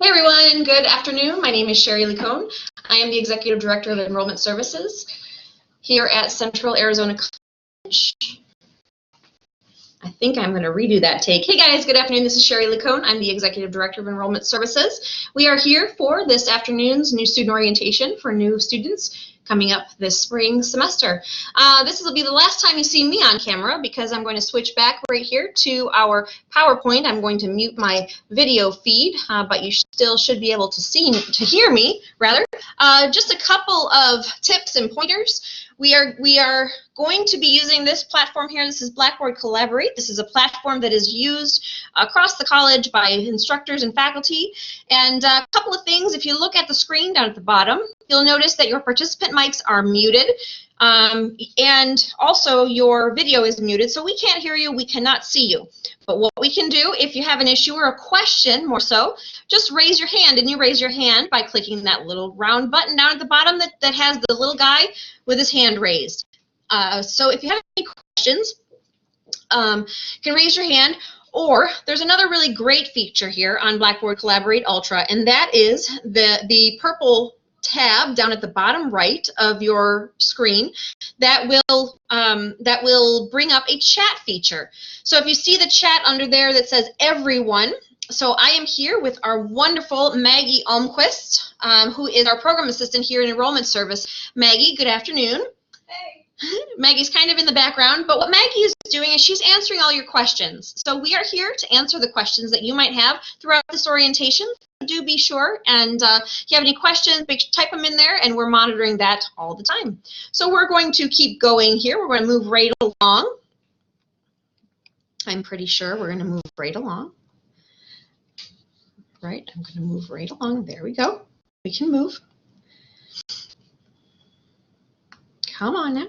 Hey everyone, good afternoon. My name is Sherry Licone. I am the Executive Director of Enrollment Services here at Central Arizona College. I think I'm going to redo that take. Hey guys, good afternoon. This is Sherry Licone. I'm the Executive Director of Enrollment Services. We are here for this afternoon's new student orientation for new students coming up this spring semester. This will be the last time you see me on camera because I'm going to switch back right here to our PowerPoint. I'm going to mute my video feed, but you still should be able to hear me, rather. Just a couple of tips and pointers. We are going to be using this platform here. This is Blackboard Collaborate. This is a platform that is used across the college by instructors and faculty. And a couple of things, if you look at the screen down at the bottom, you'll notice that your participant mics are muted. And also your video is muted, so we can't hear you, we cannot see you. But what we can do, if you have an issue or a question, more so, just raise your hand, and you raise your hand by clicking that little round button down at the bottom that has the little guy with his hand raised. So if you have any questions, you can raise your hand. Or there's another really great feature here on Blackboard Collaborate Ultra, and that is the purple tab down at the bottom right of your screen that will bring up a chat feature. So if you see the chat under there that says everyone, so I am here with our wonderful Maggie Almquist, who is our program assistant here in Enrollment Service. Maggie, good afternoon. Hey. Maggie's kind of in the background, but what Maggie is doing is she's answering all your questions. So we are here to answer the questions that you might have throughout this orientation. Do be sure, and if you have any questions, type them in there, and we're monitoring that all the time. So we're going to keep going here. We're going to move right along. I'm pretty sure we're going to move right along. Right, I'm going to move right along. There we go. We can move. Come on now.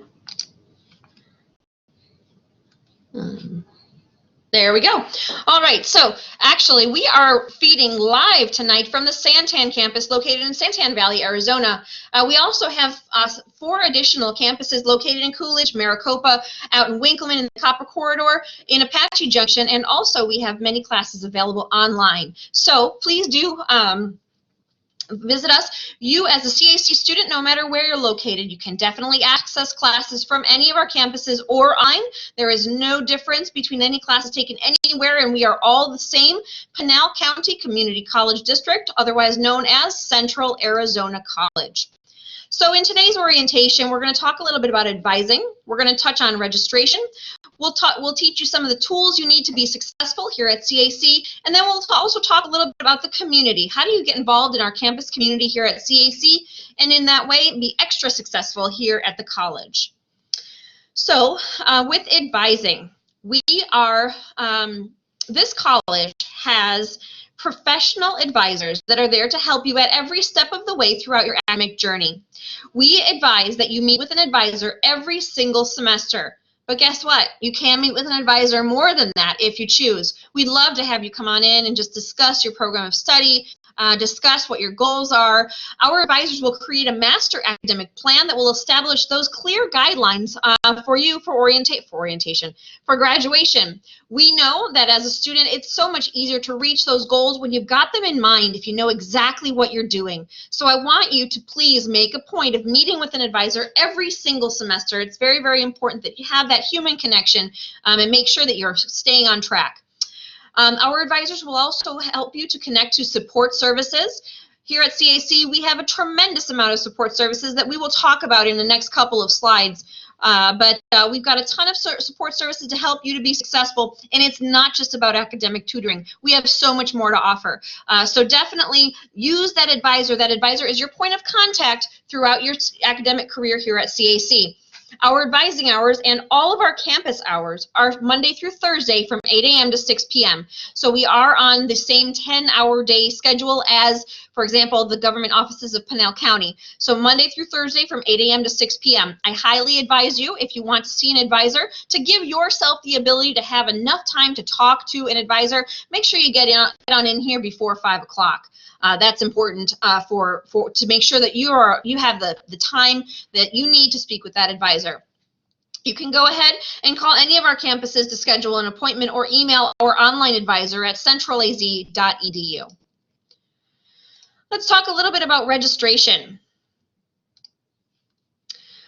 There we go. All right, so actually we are feeding live tonight from the Santan campus located in Santan Valley, Arizona. We also have 4 additional campuses located in Coolidge, Maricopa, out in Winkleman in the Copper Corridor, in Apache Junction, and also we have many classes available online. So please do visit us. You as a CAC student, no matter where you're located, you can definitely access classes from any of our campuses or online. There is no difference between any classes taken anywhere, and we are all the same Pinal County Community College District, otherwise known as Central Arizona College. So in today's orientation, we're going to talk a little bit about advising. We're going to touch on registration. We'll teach you some of the tools you need to be successful here at CAC, and then we'll also talk a little bit about the community. How do you get involved in our campus community here at CAC, and in that way be extra successful here at the college? So with advising, we are, this college has professional advisors that are there to help you at every step of the way throughout your academic journey. We advise that you meet with an advisor every single semester. But guess what? You can meet with an advisor more than that if you choose. We'd love to have you come on in and just discuss your program of study, discuss what your goals are. Our advisors will create a master academic plan that will establish those clear guidelines for you for orientation, for graduation. We know that as a student, it's so much easier to reach those goals when you've got them in mind, if you know exactly what you're doing. So I want you to please make a point of meeting with an advisor every single semester. It's very, very important that you have that human connection and make sure that you're staying on track. Our advisors will also help you to connect to support services. Here at CAC, we have a tremendous amount of support services that we will talk about in the next couple of slides. But we've got a ton of support services to help you to be successful, and it's not just about academic tutoring. We have so much more to offer. So definitely use that advisor. That advisor is your point of contact throughout your academic career here at CAC. Our advising hours and all of our campus hours are Monday through Thursday from 8 a.m. to 6 p.m. So we are on the same 10-hour day schedule as, for example, the government offices of Pinal County. So Monday through Thursday from 8 a.m. to 6 p.m. I highly advise you, if you want to see an advisor, to give yourself the ability to have enough time to talk to an advisor. Make sure you get on in here before 5 o'clock. That's important to make sure that you have the time that you need to speak with that advisor. You can go ahead and call any of our campuses to schedule an appointment or email our online advisor at centralaz.edu. Let's talk a little bit about registration.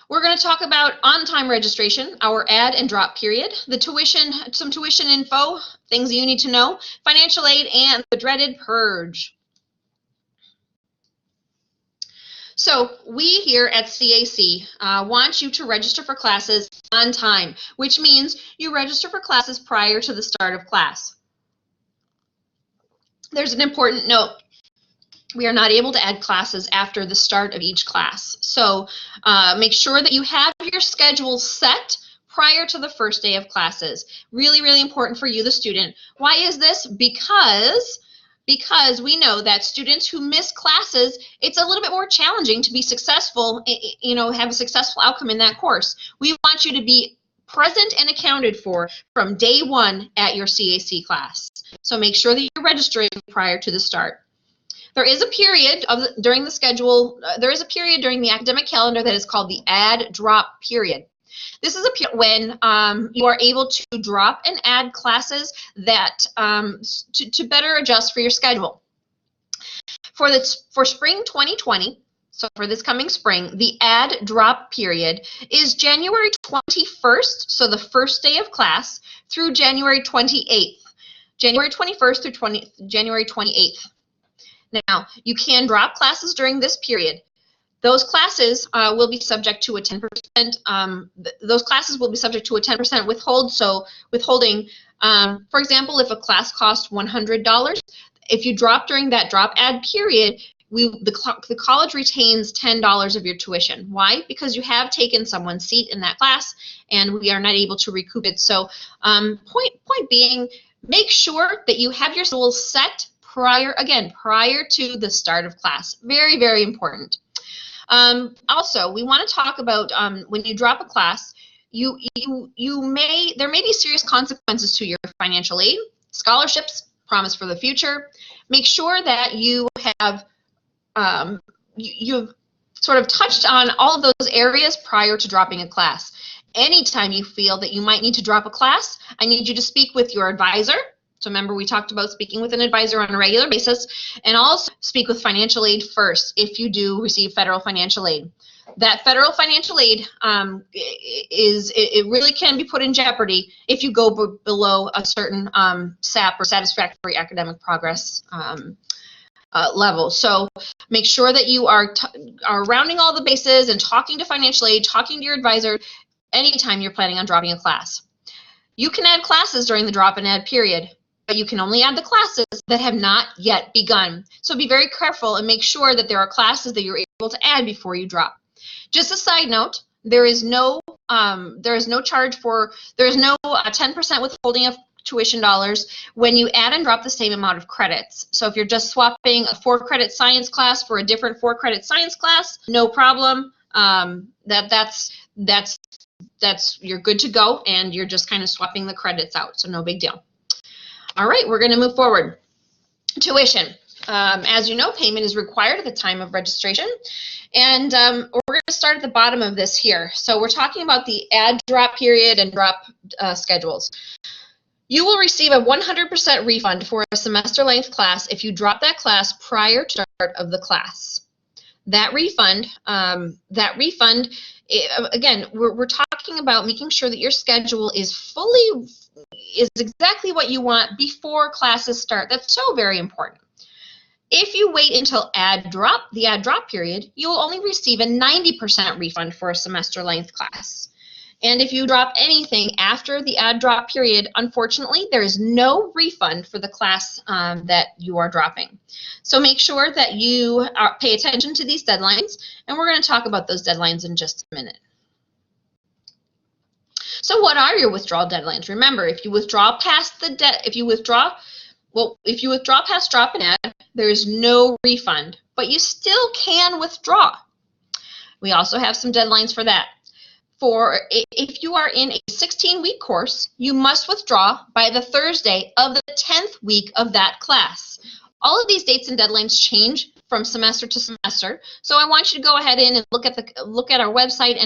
We're going to talk about on-time registration, our add and drop period, the tuition, some tuition info, things you need to know, financial aid, and the dreaded purge. So we here at CAC want you to register for classes on time, which means you register for classes prior to the start of class. There's an important note. We are not able to add classes after the start of each class. So make sure that you have your schedule set prior to the first day of classes. Really, really important for you, the student. Why is this? Because we know that students who miss classes, it's a little bit more challenging to be successful, have a successful outcome in that course. We want you to be present and accounted for from day one at your CAC class. So make sure that you're registering prior to the start. There is a period during the academic calendar that is called the add-drop period. This is a period when you are able to drop and add classes that to better adjust for your schedule. For spring 2020, so for this coming spring, the add-drop period is January 21st, so the first day of class, through January 28th. January 21st through January 28th. Now, you can drop classes during this period. Those classes will be subject to a 10%. Those classes will be subject to a 10% withholding. For example, if a class costs $100, if you drop during that drop add period, the college retains $10 of your tuition. Why? Because you have taken someone's seat in that class, and we are not able to recoup it. So, point being, make sure that you have your schedule set prior to the start of class. Very, very important. Also, we want to talk about when you drop a class, there may be serious consequences to your financial aid, scholarships, promise for the future. Make sure that you have you've sort of touched on all of those areas prior to dropping a class. Anytime you feel that you might need to drop a class, I need you to speak with your advisor. So remember, we talked about speaking with an advisor on a regular basis, and also speak with financial aid first if you do receive federal financial aid. That federal financial aid it really can be put in jeopardy if you go below a certain SAP, or satisfactory academic progress level. So make sure that you are rounding all the bases and talking to financial aid, talking to your advisor anytime you're planning on dropping a class. You can add classes during the drop and add period, but you can only add the classes that have not yet begun. So be very careful and make sure that there are classes that you're able to add before you drop. Just a side note, there is no 10% withholding of tuition dollars when you add and drop the same amount of credits. So if you're just swapping a 4-credit science class for a different 4-credit science class, no problem. That's you're good to go, and you're just kind of swapping the credits out, so no big deal. All right, we're going to move forward. Tuition. As you know, payment is required at the time of registration, and we're going to start at the bottom of this here. So we're talking about the add-drop period and drop schedules. You will receive a 100% refund for a semester-length class if you drop that class prior to the start of the class. That refund, again, we're talking about making sure that your schedule is exactly what you want before classes start. That's so very important. If you wait until the add-drop period, you will only receive a 90% refund for a semester-length class. And if you drop anything after the add-drop period, unfortunately, there is no refund for the class that you are dropping. So make sure that you pay attention to these deadlines, and we're going to talk about those deadlines in just a minute. So what are your withdrawal deadlines? Remember, if you withdraw past drop and add, there is no refund, but you still can withdraw. We also have some deadlines for that. If you are in a 16-week course, you must withdraw by the Thursday of the 10th week of that class. All of these dates and deadlines change from semester to semester, so I want you to go ahead and look at our website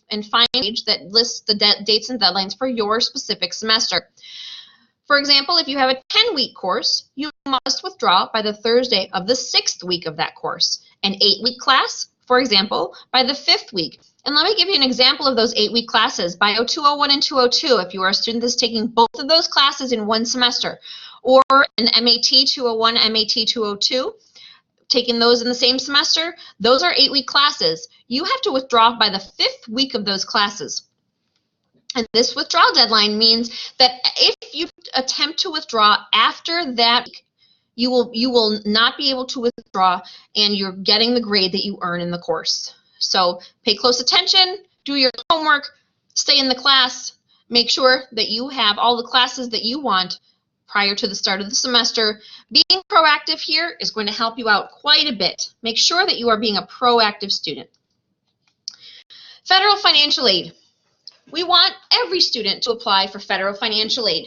and find a page that lists the dates and deadlines for your specific semester. For example, if you have a 10-week course, you must withdraw by the Thursday of the 6th week of that course. An 8-week class, for example, by the 5th week. And let me give you an example of those 8-week classes, Bio 201 and 202, if you are a student that's taking both of those classes in one semester, or an MAT 201, MAT 202, taking those in the same semester. Those are 8-week classes. You have to withdraw by the 5th week of those classes. And this withdrawal deadline means that if you attempt to withdraw after that week, you will not be able to withdraw, and you're getting the grade that you earn in the course. So pay close attention, do your homework, stay in the class, make sure that you have all the classes that you want prior to the start of the semester. Being proactive here is going to help you out quite a bit. Make sure that you are being a proactive student. Federal financial aid. We want every student to apply for federal financial aid.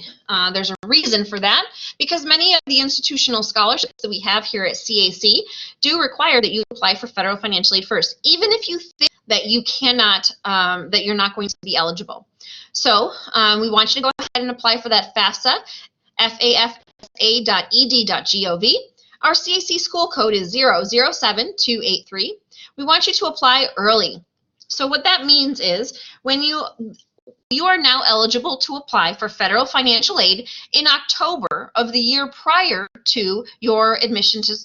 There's a reason for that, because many of the institutional scholarships that we have here at CAC do require that you apply for federal financial aid first, even if you think that you cannot, that you're not going to be eligible. So we want you to go ahead and apply for that FAFSA, fafsa.ed.gov. Our CAC school code is 007283. We want you to apply early. So what that means is when you are now eligible to apply for federal financial aid in October of the year prior to your admission to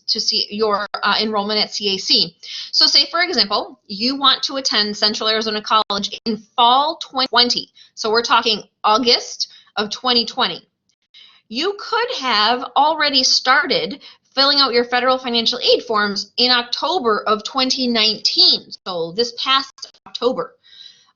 your enrollment at CAC. So say, for example, you want to attend Central Arizona College in fall 2020. So we're talking August of 2020. You could have already started filling out your federal financial aid forms in October of 2019, so this past October.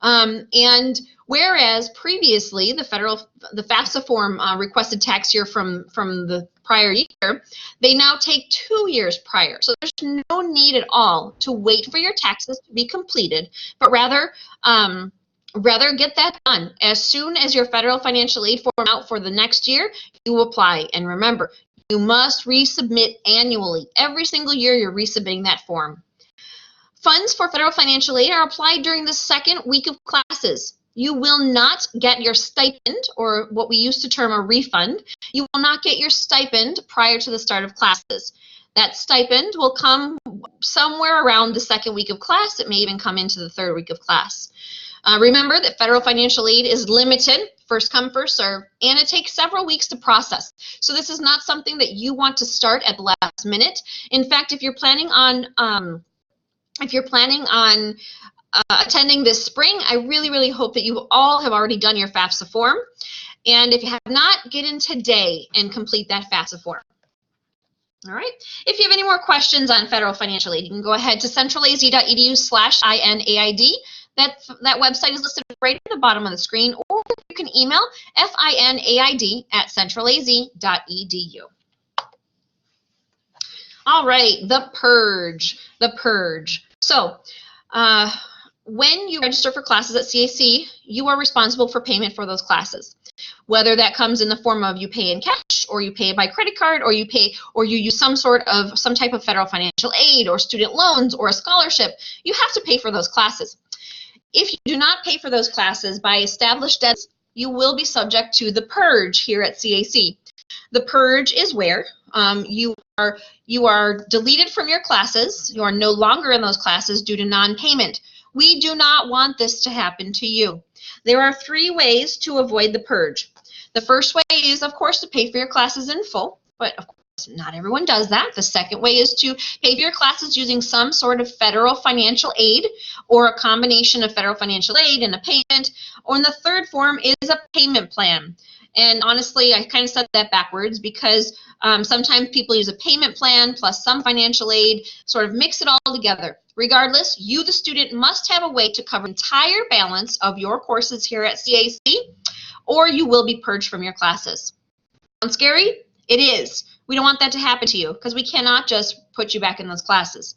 And whereas previously the FAFSA form requested tax year from the prior year, they now take 2 years prior. So there's no need at all to wait for your taxes to be completed, but rather get that done. As soon as your federal financial aid form out for the next year, you apply. And remember, you must resubmit annually. Every single year you're resubmitting that form. Funds for federal financial aid are applied during the 2nd week of classes. You will not get your stipend, or what we used to term a refund. You will not get your stipend prior to the start of classes. That stipend will come somewhere around the 2nd week of class. It may even come into the 3rd week of class. Remember that federal financial aid is limited, first come, first serve, and it takes several weeks to process. So this is not something that you want to start at the last minute. In fact, if you're planning on attending this spring, I really hope that you all have already done your FAFSA form. And if you have not, get in today and complete that FAFSA form. All right. If you have any more questions on federal financial aid, you can go ahead to centralaz.edu/INAID. That website is listed right at the bottom of the screen, or you can email finaid@centralaz.edu. All right, the purge. So when you register for classes at CAC, you are responsible for payment for those classes. Whether that comes in the form of you pay in cash, or you pay by credit card, or you use some type of federal financial aid or student loans or a scholarship, you have to pay for those classes. If you do not pay for those classes by established debts, you will be subject to the purge here at CAC. The purge is where you are deleted from your classes. You are no longer in those classes due to non-payment. We do not want this to happen to you. There are 3 ways to avoid the purge. The first way is, of course, to pay for your classes in full, but of course not everyone does that. The second way is to pay for your classes using some sort of federal financial aid, or a combination of federal financial aid and a payment. Or the third form is a payment plan. And honestly, I kind of said that backwards, because sometimes people use a payment plan plus some financial aid, sort of mix it all together. Regardless, you, the student, must have a way to cover the entire balance of your courses here at CAC, or you will be purged from your classes. Sound scary? It is. We don't want that to happen to you, because we cannot just put you back in those classes.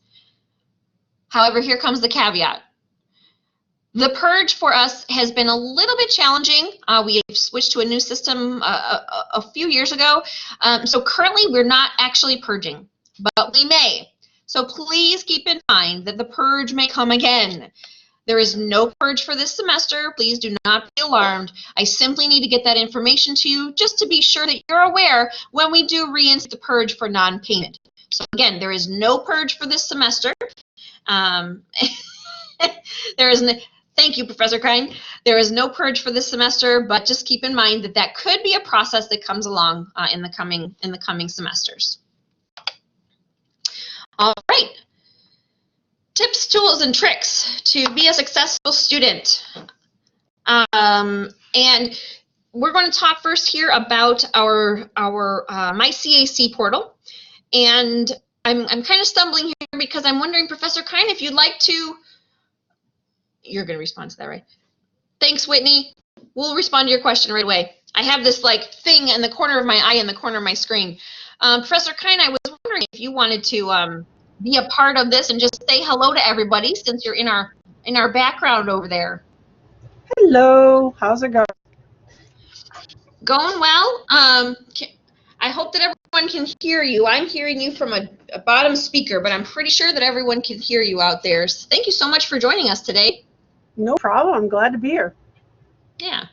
However, here comes the caveat. The purge for us has been a little bit challenging. We have switched to a new system a few years ago. So currently we're not actually purging, but we may. So please keep in mind that the purge may come again. There is no purge for this semester. Please do not be alarmed. I simply need to get that information to you just to be sure that you're aware when we do reinstate the purge for non-payment. So again, there is no purge for this semester. There is no, thank you, Professor Krein. There is no purge for this semester, but just keep in mind that that could be a process that comes along in the coming semesters. All right. Tips, tools, and tricks to be a successful student. And we're going to talk first here about our My CAC portal. And I'm kind of stumbling here because I'm wondering, Professor Krein, if you'd like to, you're going to respond to that, right? Thanks, Whitney. We'll respond to your question right away. I have this like thing in the corner of my eye in the corner of my screen. Professor Krein, I was wondering if you wanted to be a part of this and just say hello to everybody since you're in our background over there. Hello, how's it going? Going well. I hope that everyone can hear you. I'm hearing you from a bottom speaker, but I'm pretty sure that everyone can hear you out there. So thank you so much for joining us today. No problem. I'm glad to be here. Yeah,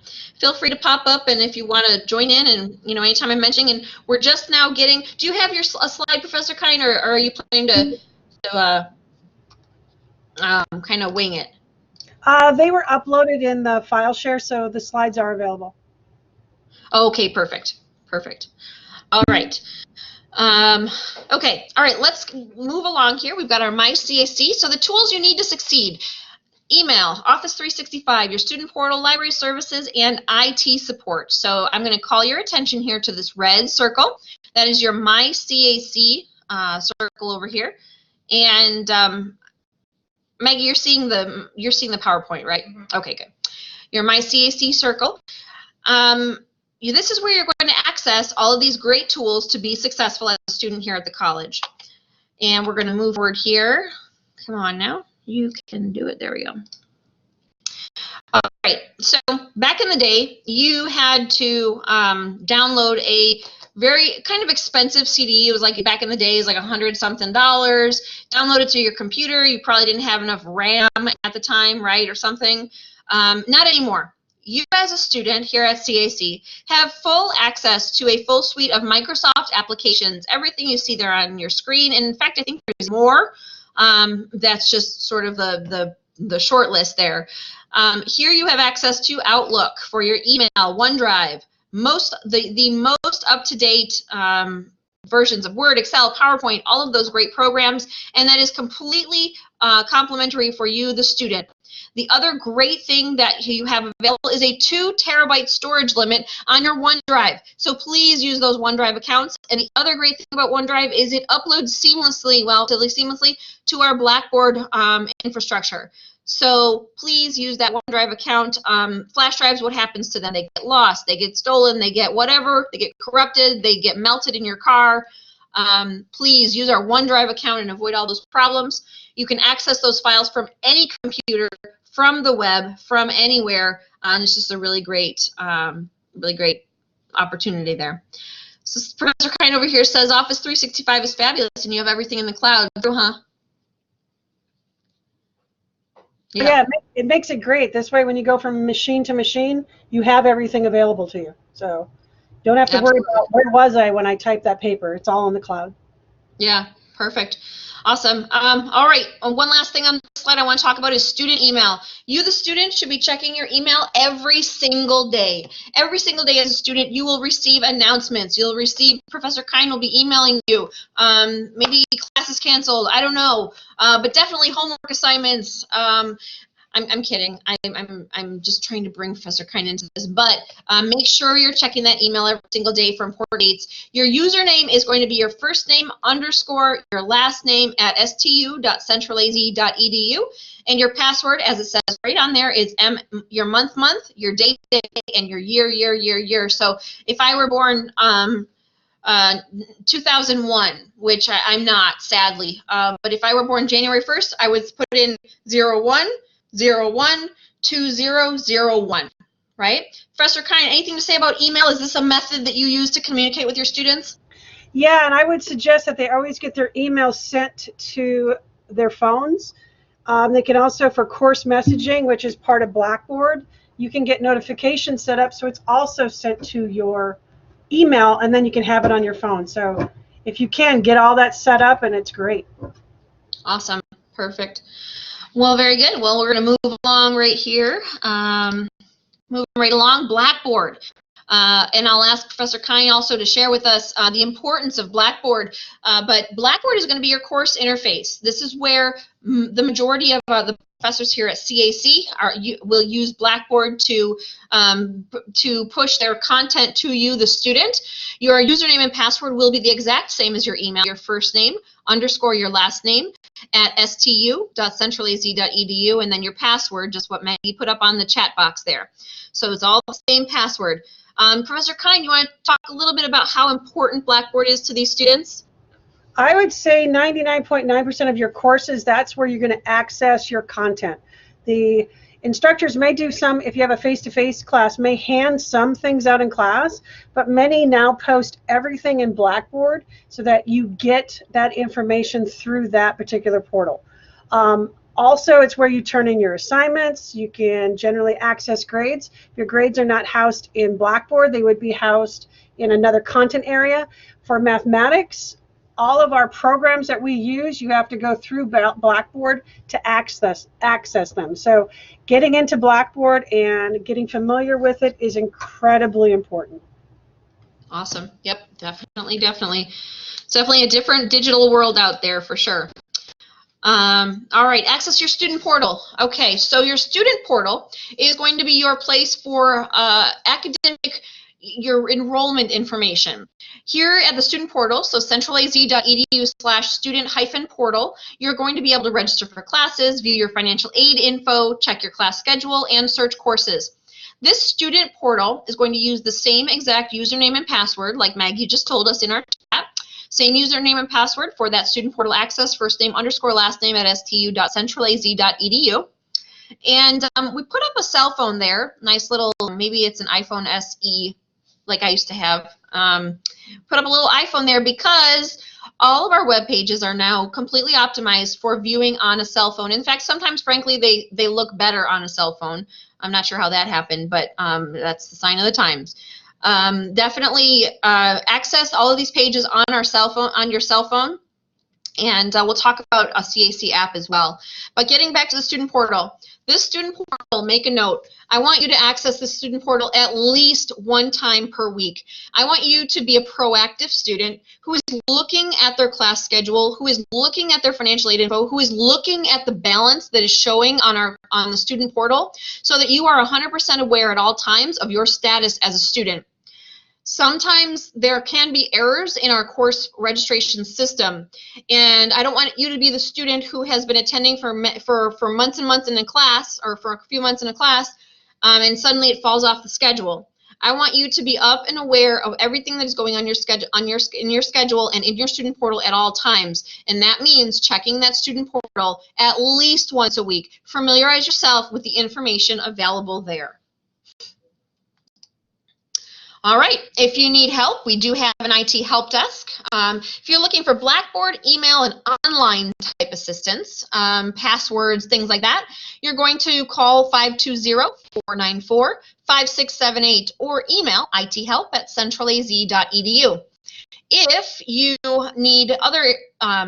feel free to pop up, and if you want to join in, and anytime I'm mentioning, and we're just now getting. Do you have your slide, Professor Krein, or are you planning to kind of wing it? They were uploaded in the file share, so the slides are available. Okay, perfect, perfect. All right. Okay, all right, let's move along here. We've got our My CAC. So the tools you need to succeed: email, Office 365, your student portal, library services, and IT support. So I'm going to call your attention here to this red circle. That is your My CAC circle over here. And Maggie, you're seeing the PowerPoint, right? Mm-hmm. Okay, good. Your My CAC circle. This is where you're going to access all of these great tools to be successful as a student here at the college. And we're going to move forward here. Come on now. You can do it. There we go. All right. So back in the day, you had to download a very kind of expensive CD. It was like back in the days, like $100-something. Download it to your computer. You probably didn't have enough RAM at the time, right, or something. Not anymore. You as a student here at CAC have full access to a full suite of Microsoft applications. Everything you see there on your screen. And in fact, I think there's more. That's just sort of the short list there. Here you have access to Outlook for your email, OneDrive, the most up-to-date versions of Word, Excel, PowerPoint, all of those great programs, and that is completely complimentary for you, the student. The other great thing that you have available is a 2 terabyte storage limit on your OneDrive. So please use those OneDrive accounts. And the other great thing about OneDrive is it uploads seamlessly, relatively seamlessly, to our Blackboard infrastructure. So please use that OneDrive account. Flash drives, what happens to them? They get lost, they get stolen, they get whatever, they get corrupted, they get melted in your car. Please use our OneDrive account and avoid all those problems. You can access those files from any computer, from the web, from anywhere. It's just a really great opportunity there. So Professor Krein over here says Office 365 is fabulous and you have everything in the cloud. Huh? Yeah, it makes it great. This way, when you go from machine to machine, you have everything available to you. So you don't have to worry about where was I when I typed that paper. It's all in the cloud. Yeah, perfect. Awesome. All right, one last thing on the slide I want to talk about is student email. You, the student, should be checking your email every single day. Every single day as a student, you will receive announcements. You'll receive, Professor Krein will be emailing you. Maybe class is canceled, I don't know. But definitely homework assignments. I'm kidding. I'm just trying to bring Professor Krein into this, but make sure you're checking that email every single day for important dates. Your username is going to be your first name _ your last name at stu.centralaz.edu, and your password, as it says right on there, is your month, your date, and your year. So if I were born 2001, which I'm not, sadly, but if I were born January 1st, I would put in 01/01/2001, right? Professor Krein, anything to say about email? Is this a method that you use to communicate with your students? Yeah, and I would suggest that they always get their emails sent to their phones. They can also, for course messaging, which is part of Blackboard, you can get notifications set up so it's also sent to your email, and then you can have it on your phone. So if you can, get all that set up, and it's great. Awesome. Perfect. Well, very good. Well, we're going to move along right here. Moving right along, Blackboard. And I'll ask Professor Kine also to share with us the importance of Blackboard. But Blackboard is going to be your course interface. This is where the majority of the professors here at CAC will use Blackboard to push their content to you, the student. Your username and password will be the exact same as your email, your first name, _ your last name, at stu.centralaz.edu, and then your password, just what Maggie put up on the chat box there. So it's all the same password. Professor Kine, you want to talk a little bit about how important Blackboard is to these students? I would say 99.9% of your courses, that's where you're going to access your content. The instructors may do some, if you have a face-to-face class, may hand some things out in class, but many now post everything in Blackboard so that you get that information through that particular portal. Also, it's where you turn in your assignments. You can generally access grades. If your grades are not housed in Blackboard, they would be housed in another content area. For mathematics, all of our programs that we use, you have to go through Blackboard to access them. So getting into Blackboard and getting familiar with it is incredibly important. Awesome. Yep, definitely, definitely. It's definitely a different digital world out there for sure. All right, access your student portal. Okay, so your student portal is going to be your place for your enrollment information. Here at the student portal, so centralaz.edu/student-portal, you're going to be able to register for classes, view your financial aid info, check your class schedule, and search courses. This student portal is going to use the same exact username and password like Maggie just told us in our chat. Same username and password for that student portal access, first name _ last name at stu.centralaz.edu. And we put up a cell phone there, nice little, maybe it's an iPhone SE like I used to have. Put up a little iPhone there because all of our web pages are now completely optimized for viewing on a cell phone. In fact, sometimes, frankly, they look better on a cell phone. I'm not sure how that happened, but that's the sign of the times. Definitely access all of these pages on our cell phone, on your cell phone, and we'll talk about a CAC app as well. But getting back to the student portal, this student portal, make a note. I want you to access the student portal at least one time per week. I want you to be a proactive student who is looking at their class schedule, who is looking at their financial aid info, who is looking at the balance that is showing on the student portal, so that you are 100% aware at all times of your status as a student. Sometimes there can be errors in our course registration system, and I don't want you to be the student who has been attending for months and months in a class, or for a few months in a class, and suddenly it falls off the schedule. I want you to be up and aware of everything that is going on your schedule, in your schedule and in your student portal at all times, and that means checking that student portal at least once a week. Familiarize yourself with the information available there. All right, if you need help, we do have an IT help desk. If you're looking for Blackboard, email, and online type assistance, passwords, things like that, you're going to call 520-494-5678 or email ithelp@centralaz.edu. If you need other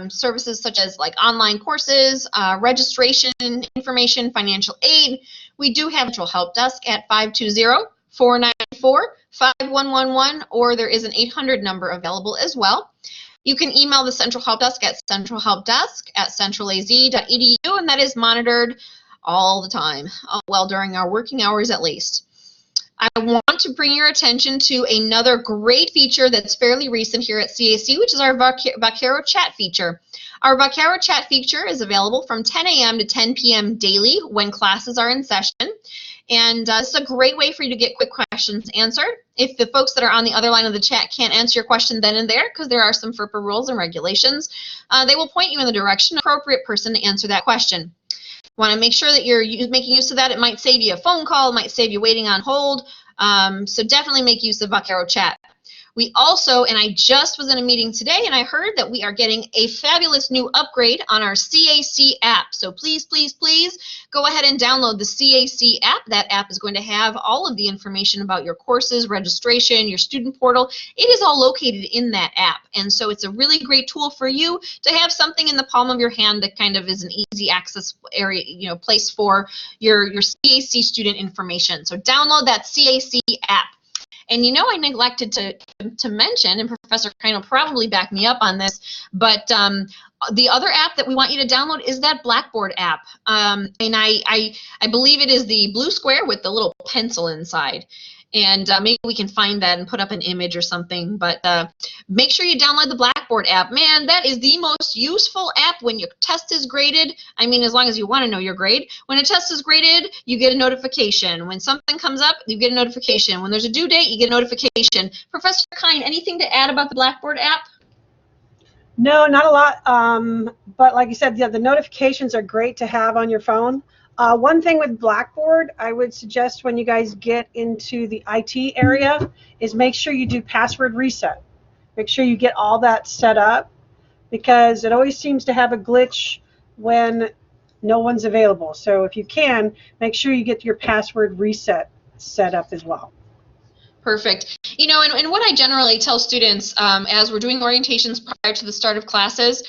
services such as like online courses, registration information, financial aid, we do have a central help desk at 520-494-5111, or there is an 800 number available as well. You can email the Central Help Desk at centralhelpdesk@centralaz.edu, and that is monitored all the time, well, during our working hours at least. I want to bring your attention to another great feature that's fairly recent here at CAC, which is our Vocaro Chat feature. Our Vocaro Chat feature is available from 10 a.m. to 10 p.m. daily when classes are in session. And this is a great way for you to get quick questions answered. If the folks that are on the other line of the chat can't answer your question then and there, because there are some FERPA rules and regulations, they will point you in the direction of the appropriate person to answer that question. Want to make sure that you're making use of that. It might save you a phone call, it might save you waiting on hold, so definitely make use of Vocaro Chat. We also, and I just was in a meeting today and I heard that we are getting a fabulous new upgrade on our CAC app. So please, please, please go ahead and download the CAC app. That app is going to have all of the information about your courses, registration, your student portal. It is all located in that app. And so it's a really great tool for you to have something in the palm of your hand that kind of is an easy access area, place for your CAC student information. So download that CAC app. And I neglected to mention, and Professor Kine will probably back me up on this, but the other app that we want you to download is that Blackboard app. And I believe it is the blue square with the little pencil inside. And maybe we can find that and put up an image or something. But make sure you download the Blackboard app. Man, that is the most useful app when your test is graded. I mean, as long as you want to know your grade. When a test is graded, you get a notification. When something comes up, you get a notification. When there's a due date, you get a notification. Professor Kine, anything to add about the Blackboard app? No, not a lot. But like you said, the notifications are great to have on your phone. One thing with Blackboard, I would suggest when you guys get into the IT area is make sure you do password reset. Make sure you get all that set up because it always seems to have a glitch when no one's available. So if you can, make sure you get your password reset set up as well. Perfect. And what I generally tell students as we're doing orientations prior to the start of classes,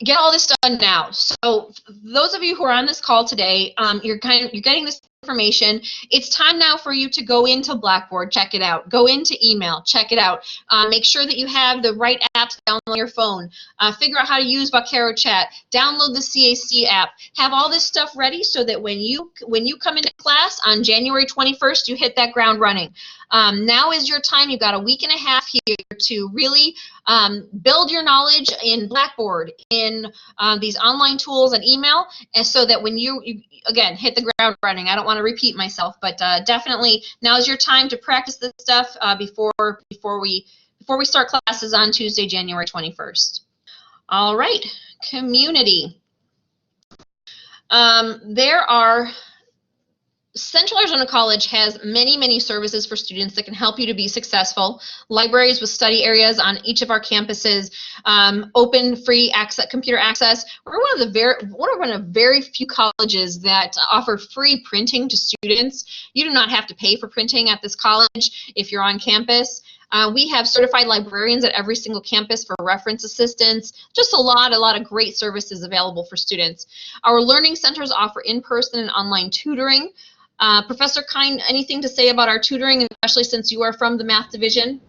get all this done now. So those of you who are on this call today, you're getting this information. It's time now for you to go into Blackboard, check it out. Go into email, check it out. Make sure that you have the right apps down on your phone. Figure out how to use Vocero Chat. Download the CAC app. Have all this stuff ready so that when you come into class on January 21st, you hit that ground running. Now is your time. You've got a week and a half here to really build your knowledge in Blackboard, in these online tools and email, and so that when you again hit the ground running. I don't want to repeat myself, but definitely now is your time to practice this stuff before we start classes on Tuesday, January 21st. All right, community. Central Arizona College has many, many services for students that can help you to be successful. Libraries with study areas on each of our campuses, open free computer access. We're one of very few colleges that offer free printing to students. You do not have to pay for printing at this college if you're on campus. We have certified librarians at every single campus for reference assistance. Just a lot of great services available for students. Our learning centers offer in-person and online tutoring. Professor Kine, anything to say about our tutoring, especially since you are from the math division?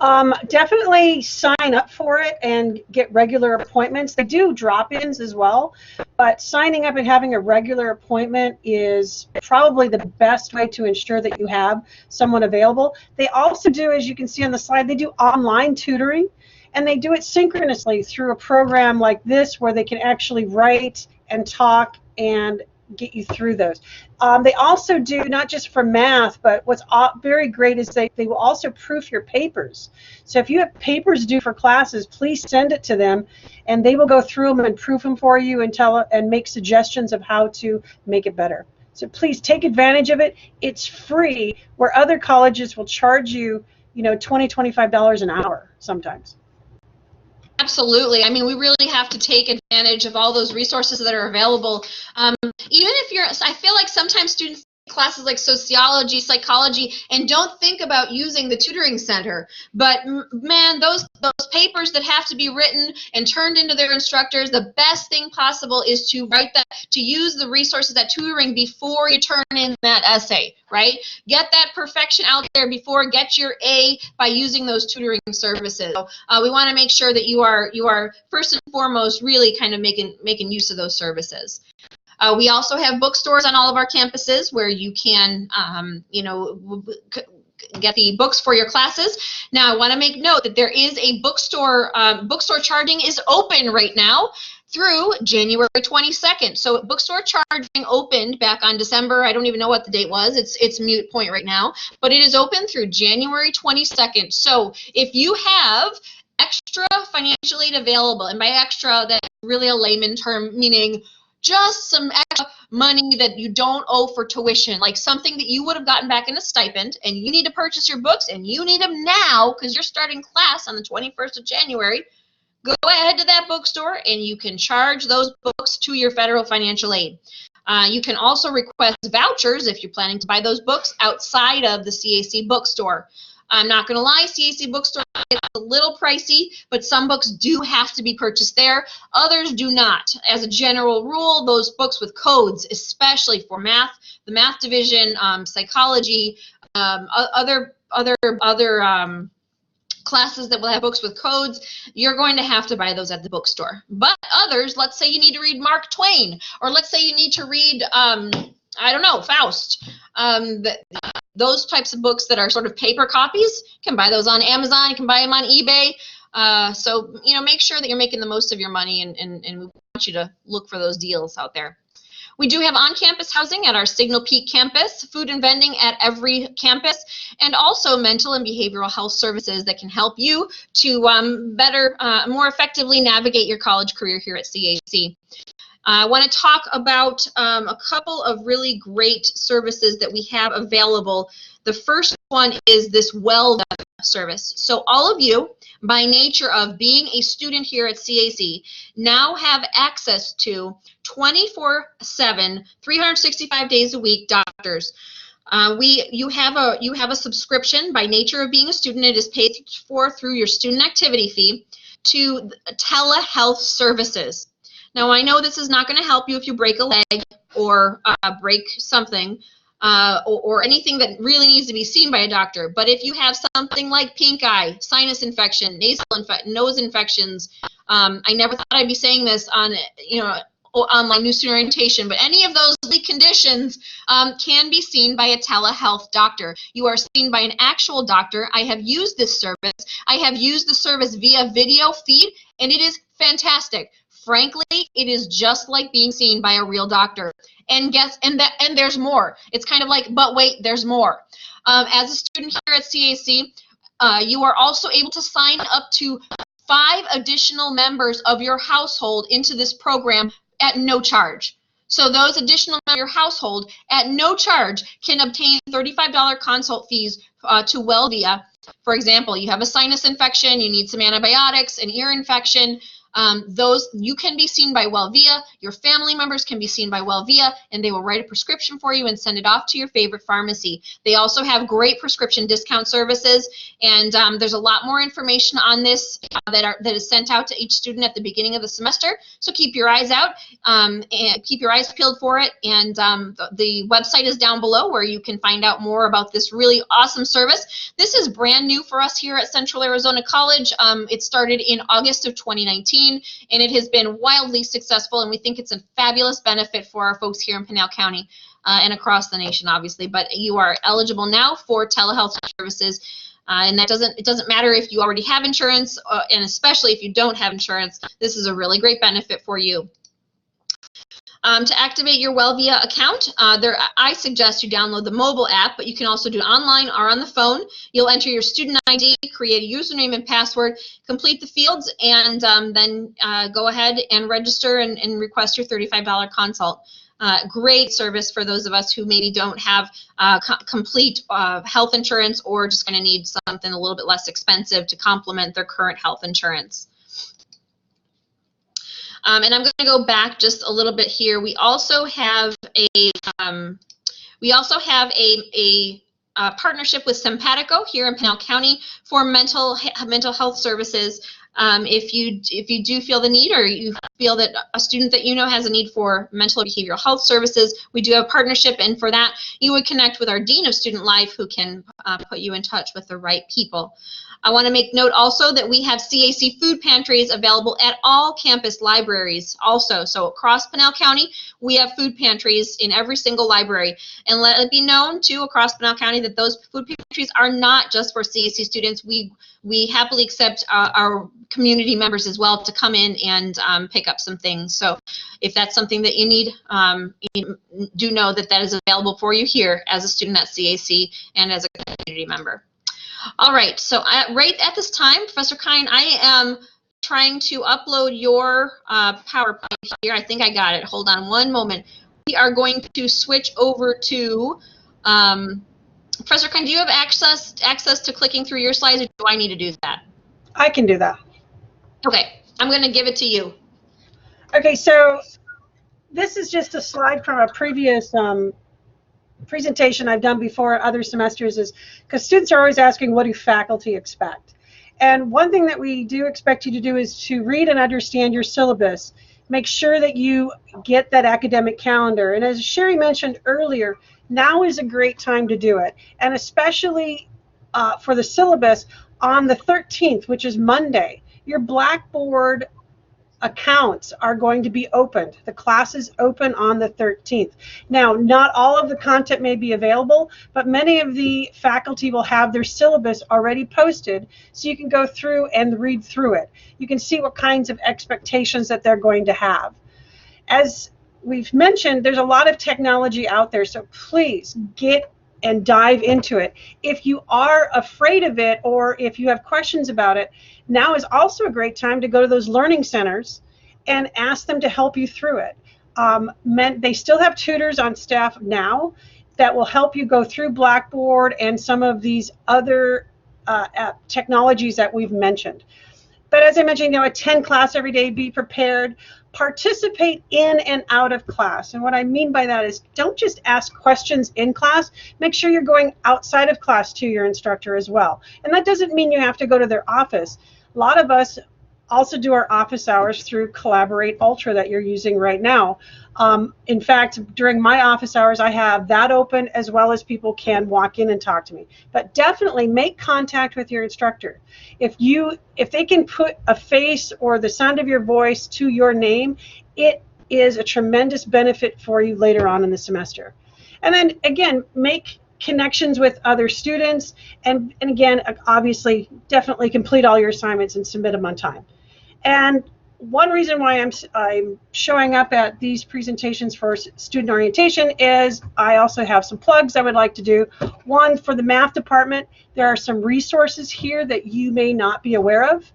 Definitely sign up for it and get regular appointments. They do drop-ins as well, but signing up and having a regular appointment is probably the best way to ensure that you have someone available. They also do, as you can see on the slide, they do online tutoring, and they do it synchronously through a program like this where they can actually write and talk and get you through those. They also do not just for math, but what's very great is they will also proof your papers. So if you have papers due for classes, please send it to them, and they will go through them and proof them for you and make suggestions of how to make it better. So please take advantage of it. It's free, where other colleges will charge you, $20, $25 an hour sometimes. Absolutely. I mean, we really have to take advantage of all those resources that are available. Even if I feel like sometimes students take classes like sociology, psychology, and don't think about using the tutoring center. But man, those papers that have to be written and turned into their instructors, the best thing possible is to use the resources, that tutoring, before you turn in that essay, right? Get that perfection out there before, get your A by using those tutoring services. So, we want to make sure that you are first and foremost really kind of making use of those services. We also have bookstores on all of our campuses where you can, get the books for your classes. Now, I want to make note that there is a bookstore. Bookstore charging is open right now through January 22nd. So bookstore charging opened back on December. I don't even know what the date was. It's mute point right now, but it is open through January 22nd. So if you have extra financial aid available, and by extra, that's really a layman term, meaning just some extra money that you don't owe for tuition, like something that you would have gotten back in a stipend, and you need to purchase your books, and you need them now because you're starting class on the 21st of January, go ahead to that bookstore and you can charge those books to your federal financial aid. You can also request vouchers if you're planning to buy those books outside of the CAC bookstore. I'm not going to lie, CAC bookstore is a little pricey, but some books do have to be purchased there. Others do not. As a general rule, those books with codes, especially for math, the math division, psychology, other classes that will have books with codes, you're going to have to buy those at the bookstore. But others, let's say you need to read Mark Twain, or let's say you need to read, I don't know, Faust. Those types of books that are sort of paper copies, you can buy those on Amazon, you can buy them on eBay. So, make sure that you're making the most of your money, and we want you to look for those deals out there. We do have on-campus housing at our Signal Peak campus, food and vending at every campus, and also mental and behavioral health services that can help you to more effectively navigate your college career here at CAC. I want to talk about a couple of really great services that we have available. The first one is this WellVia service. So all of you, by nature of being a student here at CAC, now have access to 24/7, 365 days a week doctors. You have a subscription by nature of being a student. It is paid for through your student activity fee to telehealth services. Now, I know this is not going to help you if you break a leg or break something or anything that really needs to be seen by a doctor. But if you have something like pink eye, sinus infection, nose infections, I never thought I'd be saying this on my new student orientation, but any of those conditions can be seen by a telehealth doctor. You are seen by an actual doctor. I have used this service. I have used the service via video feed, and it is fantastic. Frankly, it is just like being seen by a real doctor. And there's more. It's kind of like, but wait, there's more. As a student here at CAC, you are also able to sign up to 5 additional members of your household into this program at no charge. So those additional members of your household at no charge can obtain $35 consult fees to WellVia. For example, you have a sinus infection, you need some antibiotics, an ear infection. Those you can be seen by WellVia, your family members can be seen by WellVia, and they will write a prescription for you and send it off to your favorite pharmacy. They also have great prescription discount services, and there's a lot more information on this that is sent out to each student at the beginning of the semester. So keep your eyes out and keep your eyes peeled for it. And the website is down below where you can find out more about this really awesome service. This is brand new for us here at Central Arizona College. It started in August of 2019. And it has been wildly successful, and we think it's a fabulous benefit for our folks here in Pinal County and across the nation, obviously. But you are eligible now for telehealth services, and it doesn't matter if you already have insurance, and especially if you don't have insurance. This is a really great benefit for you. To activate your WellVia account, I suggest you download the mobile app, but you can also do it online or on the phone. You'll enter your student ID, create a username and password, complete the fields, and then go ahead and register and request your $35 consult. Great service for those of us who maybe don't have complete health insurance or just going to need something a little bit less expensive to complement their current health insurance. And I'm going to go back just a little bit here. We also have a partnership with Simpatico here in Pinal County for mental health services. If you do feel the need, or you feel that a student that you know has a need for mental or behavioral health services, we do have a partnership, and for that you would connect with our Dean of Student Life, who can put you in touch with the right people. I want to make note also that we have CAC food pantries available at all campus libraries also. So across Pinal County, we have food pantries in every single library. And let it be known, too, across Pinal County, that those food pantries are not just for CAC students. We happily accept our community members as well to come in and pick up some things. So if that's something that you need, you do know that that is available for you here as a student at CAC and as a community member. All right, so right at this time, Professor Kine, I am trying to upload your PowerPoint here. I think I got it. Hold on one moment. We are going to switch over to Professor Kine. Do you have access to clicking through your slides, or do I need to do that? I can do that. Okay, I'm going to give it to you. Okay, so this is just a slide from a previous presentation I've done before other semesters, is because students are always asking, what do faculty expect? And one thing that we do expect you to do is to read and understand your syllabus. Make sure that you get that academic calendar. And as Sherry mentioned earlier, now is a great time to do it. And especially for the syllabus on the 13th, which is Monday, your Blackboard accounts are going to be opened. The classes open on the 13th. Now, not all of the content may be available, but many of the faculty will have their syllabus already posted, so you can go through and read through it. You can see what kinds of expectations that they're going to have. As we've mentioned, there's a lot of technology out there, so please get and dive into it. If you are afraid of it, or if you have questions about it, now is also a great time to go to those learning centers and ask them to help you through it. They still have tutors on staff now that will help you go through Blackboard and some of these other technologies that we've mentioned. But as I mentioned, attend class every day, be prepared, participate in and out of class. And what I mean by that is, don't just ask questions in class, make sure you're going outside of class to your instructor as well. And that doesn't mean you have to go to their office. A lot of us also do our office hours through Collaborate Ultra that you're using right now. In fact, during my office hours, I have that open, as well as people can walk in and talk to me. But definitely make contact with your instructor. If they can put a face or the sound of your voice to your name, it is a tremendous benefit for you later on in the semester. And then again, make connections with other students, and again, obviously, definitely complete all your assignments and submit them on time. And one reason why I'm showing up at these presentations for student orientation is I also have some plugs I would like to do. One, for the math department, there are some resources here that you may not be aware of.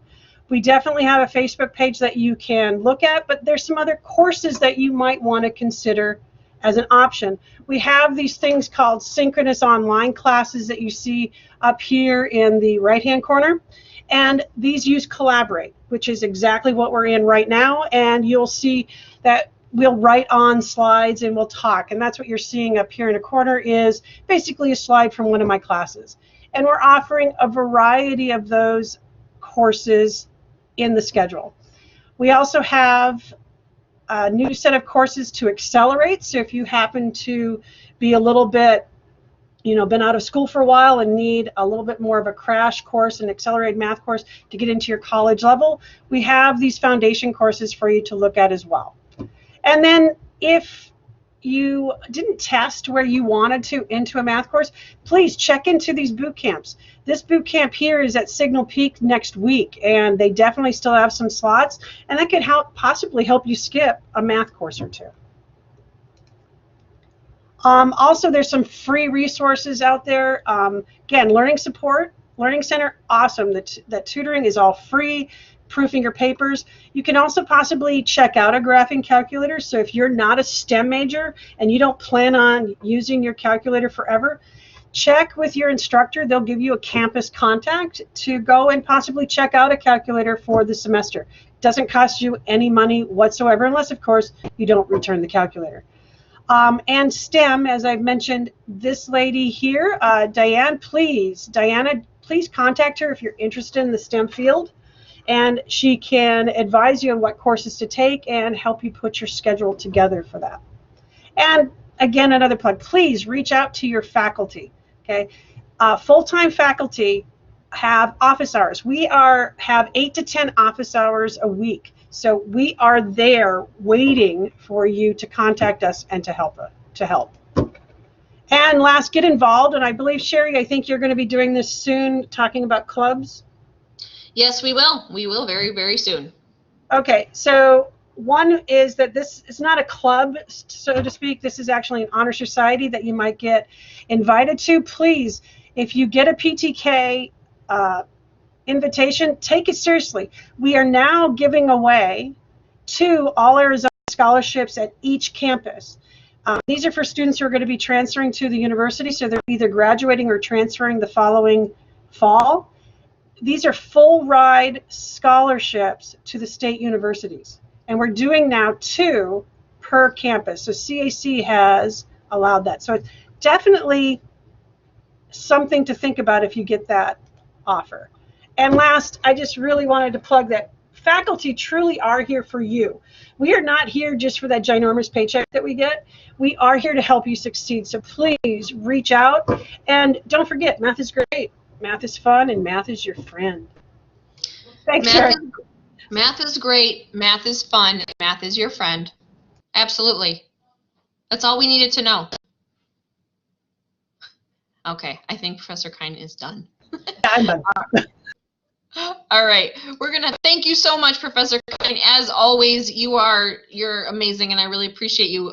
We definitely have a Facebook page that you can look at, but there's some other courses that you might want to consider as an option. We have these things called synchronous online classes that you see up here in the right-hand corner. And these use Collaborate, which is exactly what we're in right now. And you'll see that we'll write on slides and we'll talk. And that's what you're seeing up here in a corner, is basically a slide from one of my classes. And we're offering a variety of those courses in the schedule. We also have a new set of courses to accelerate. So if you happen to be a little bit been out of school for a while and need a little bit more of a crash course, an accelerated math course to get into your college level, we have these foundation courses for you to look at as well. And then if you didn't test where you wanted to into a math course, please check into these boot camps. This boot camp here is at Signal Peak next week, and they definitely still have some slots, and that could possibly help you skip a math course or two. Also, there's some free resources out there. Again, learning support, Learning Center, awesome. That tutoring is all free, proofing your papers. You can also possibly check out a graphing calculator. So if you're not a STEM major and you don't plan on using your calculator forever, check with your instructor. They'll give you a campus contact to go and possibly check out a calculator for the semester. It doesn't cost you any money whatsoever, unless, of course, you don't return the calculator. And STEM, as I've mentioned, this lady here, Diana, please contact her if you're interested in the STEM field, and she can advise you on what courses to take and help you put your schedule together for that. And again, another plug, please reach out to your faculty. Okay, full-time faculty have office hours. We have 8 to 10 office hours a week. So we are there waiting for you to contact us and to help. And last, get involved. And I believe, Sherry, I think you're going to be doing this soon, talking about clubs. Yes, we will. We will very, very soon. Okay, so one is that this is not a club, so to speak. This is actually an honor society that you might get invited to. Please, if you get a PTK invitation, take it seriously. We are now giving away to all Arizona scholarships at each campus. These are for students who are going to be transferring to the university, so they're either graduating or transferring the following fall. These are full ride scholarships to the state universities. And we're doing now 2 per campus. So CAC has allowed that. So it's definitely something to think about if you get that offer. And last, I just really wanted to plug that faculty truly are here for you. We are not here just for that ginormous paycheck that we get. We are here to help you succeed. So please reach out. And don't forget, math is great. Math is fun, and math is your friend. Thanks, Sharon. Math is great. Math is fun. Math is your friend. Absolutely. That's all we needed to know. Okay, I think Professor Kine is done. I'm done. All right, we're gonna thank you so much, Professor Kine. As always, you're amazing, and I really appreciate you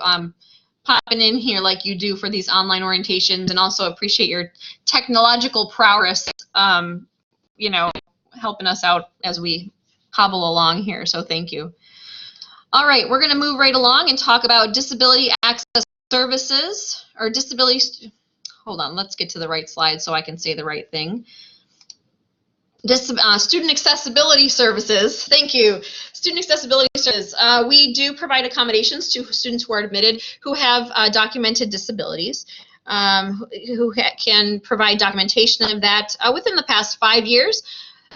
popping in here like you do for these online orientations, and also appreciate your technological prowess. You know, helping us out as we hobble along here. So thank you. All right, we're gonna move right along and talk about disability access services or disability. Hold on, let's get to the right slide so I can say the right thing. Student accessibility services. Thank you. Student accessibility services. We do provide accommodations to students who are admitted who have documented disabilities, who can provide documentation of that within the past 5 years.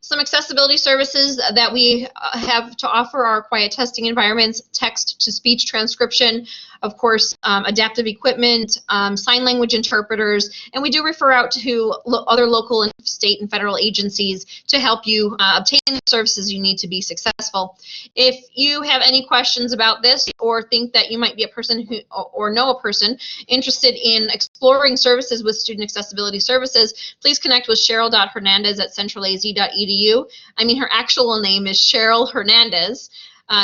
Some accessibility services that we have to offer are quiet testing environments, text-to-speech transcription, of course, adaptive equipment, sign language interpreters, and we do refer out to other local and state and federal agencies to help you obtain the services you need to be successful. If you have any questions about this or think that you might be a person who, or know a person interested in exploring services with student accessibility services, please connect with Cheryl.Hernandez@centralaz.edu. I mean, her actual name is Cheryl Hernandez.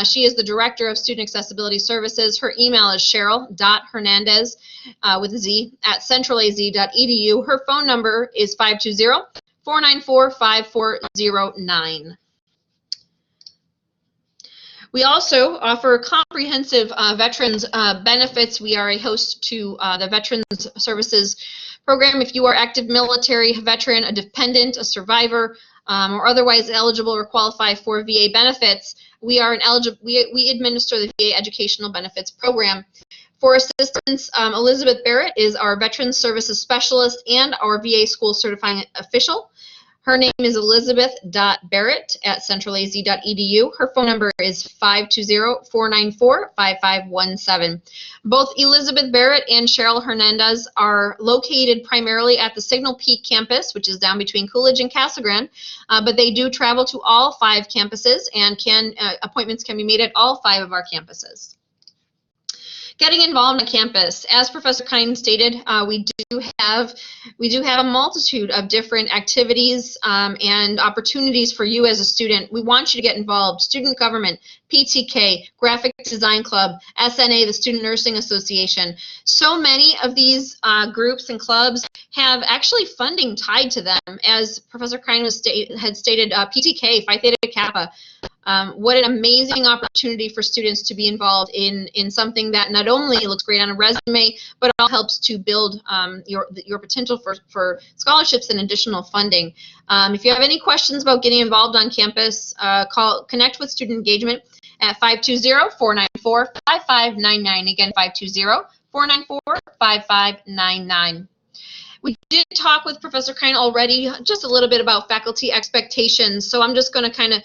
She is the Director of Student Accessibility Services. Her email is cheryl.hernandez with a Z at centralaz.edu. Her phone number is 520-494-5409. We also offer comprehensive veterans benefits. We are a host to the Veterans Services Program. If you are active military veteran, a dependent, a survivor, or otherwise eligible or qualify for VA benefits, we administer the VA Educational Benefits Program. For assistance, Elizabeth Barrett is our Veterans Services Specialist and our VA School Certifying Official. Her name is elizabeth.barrett@centralaz.edu. Her phone number is 520-494-5517. Both Elizabeth Barrett and Cheryl Hernandez are located primarily at the Signal Peak campus, which is down between Coolidge and Casa Grande, but they do travel to all 5 campuses, and appointments can be made at all 5 of our campuses. Getting involved on campus, as Professor Kine stated, we do have a multitude of different activities and opportunities for you as a student. We want you to get involved. Student government, PTK, Graphic Design Club, SNA, the Student Nursing Association. So many of these groups and clubs have actually funding tied to them. As Professor Kine had stated, PTK, Phi Theta Kappa. What an amazing opportunity for students to be involved in something that not only looks great on a resume, but all helps to build your potential for scholarships and additional funding. If you have any questions about getting involved on campus, connect with Student Engagement at 520-494-5599. Again, 520-494-5599. We did talk with Professor Kine already just a little bit about faculty expectations, so I'm just going to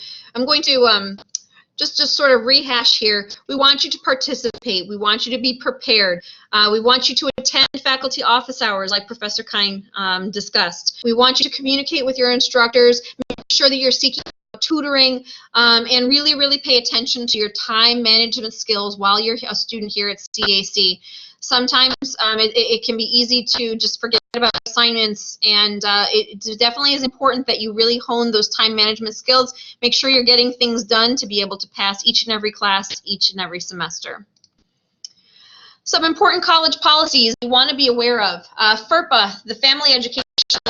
just sort of rehash here. We want you to participate. We want you to be prepared. We want you to attend faculty office hours like Professor Kine discussed. We want you to communicate with your instructors, make sure that you're seeking tutoring, and really, really pay attention to your time management skills while you're a student here at CAC. Sometimes it can be easy to just forget about assignments, and it definitely is important that you really hone those time management skills. Make sure you're getting things done to be able to pass each and every class, each and every semester. Some important college policies you want to be aware of. FERPA, the Family Education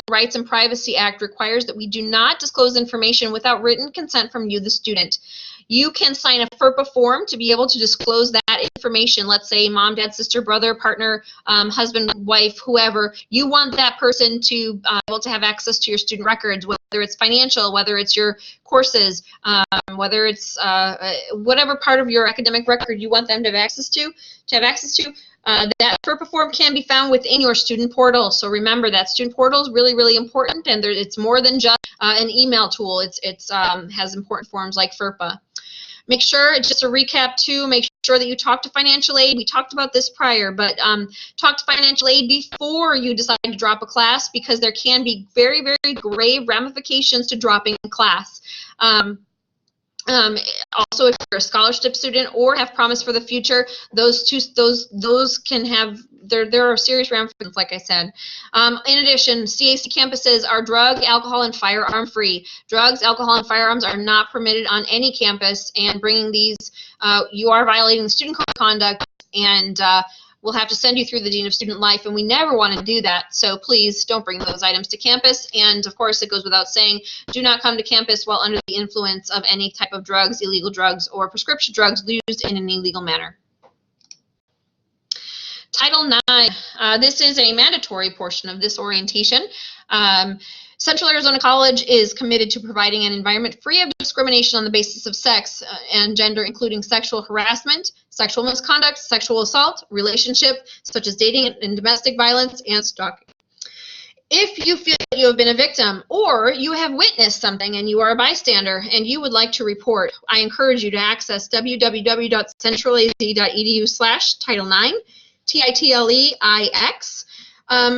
Rights and Privacy Act, requires that we do not disclose information without written consent from you, the student. You can sign a FERPA form to be able to disclose that information. Let's say mom, dad, sister, brother, partner, husband, wife, whoever. You want that person to be able to have access to your student records, whether it's financial, whether it's your courses, whether it's whatever part of your academic record you want them to have access to. That FERPA form can be found within your student portal. So remember that student portal is really, really important, and it's more than just an email tool. It has important forms like FERPA. Make sure, just a recap too, make sure that you talk to financial aid. We talked about this prior, but talk to financial aid before you decide to drop a class, because there can be very, very grave ramifications to dropping a class. Also, if you're a scholarship student or have promised for the future, those can have, there are serious ramifications, like I said. In addition, CAC campuses are drug, alcohol, and firearm free. Drugs, alcohol, and firearms are not permitted on any campus, and bringing these, you are violating the student code of conduct, and we'll have to send you through the Dean of Student Life, and we never want to do that. So please don't bring those items to campus. And of course, it goes without saying, do not come to campus while under the influence of any type of drugs, illegal drugs, or prescription drugs used in an illegal manner. Title IX, this is a mandatory portion of this orientation. Central Arizona College is committed to providing an environment free of discrimination on the basis of sex and gender, including sexual harassment, sexual misconduct, sexual assault, relationship, such as dating and domestic violence, and stalking. If you feel that you have been a victim or you have witnessed something and you are a bystander and you would like to report, I encourage you to access www.centralaz.edu/Title IX, TITLEIX.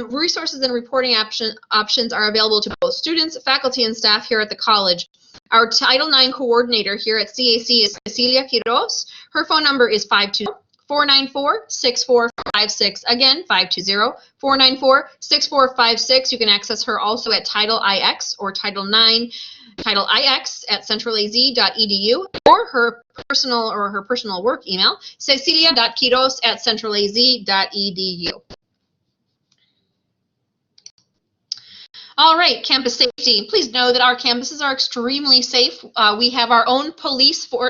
Resources and reporting options are available to both students, faculty, and staff here at the college. Our Title IX coordinator here at CAC is Cecilia Quiroz. Her phone number is 520-494-6456. Again, 520-494-6456. You can access her also at Title IX or Title IX, Title IX at centralaz.edu, or her personal work email, cecilia.quiroz@centralaz.edu. All right, campus safety. Please know that our campuses are extremely safe. We have our own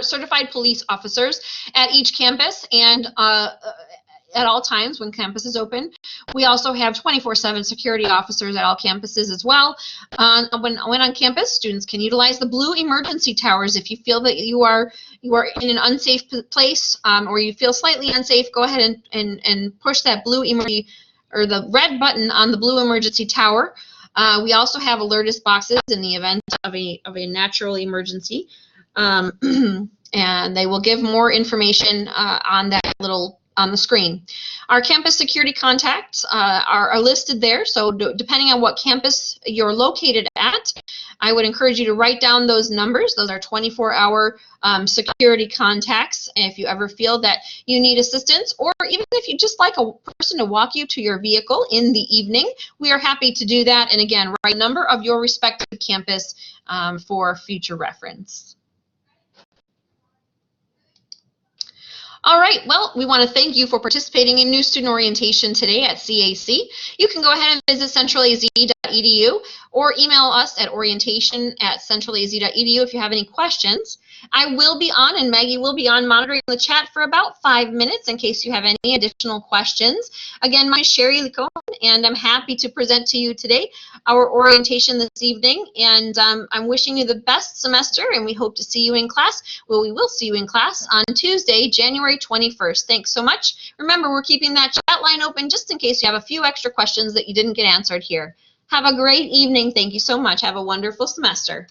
certified police officers at each campus, and at all times when campus is open. We also have 24/7 security officers at all campuses as well. When on campus, students can utilize the blue emergency towers. If you feel that you are in an unsafe place or you feel slightly unsafe, go ahead and push that blue emergency or the red button on the blue emergency tower. We also have alertness boxes in the event of a natural emergency, and they will give more information on that on the screen. Our campus security contacts are listed there, so depending on what campus you're located at, I would encourage you to write down those numbers. Those are 24-hour security contacts. If you ever feel that you need assistance, or even if you just like a person to walk you to your vehicle in the evening, we are happy to do that. And again, write a number of your respective campus for future reference. All right, well, we want to thank you for participating in New Student Orientation today at CAC. You can go ahead and visit centralaz.edu or email us at orientation@centralaz.edu if you have any questions. I will be on, and Maggie will be on, monitoring the chat for about 5 minutes in case you have any additional questions. Again, my name is Sherry Licone, and I'm happy to present to you today our orientation this evening. And I'm wishing you the best semester, and we hope to see you in class. Well, we will see you in class on Tuesday, January 21st. Thanks so much. Remember, we're keeping that chat line open just in case you have a few extra questions that you didn't get answered here. Have a great evening. Thank you so much. Have a wonderful semester.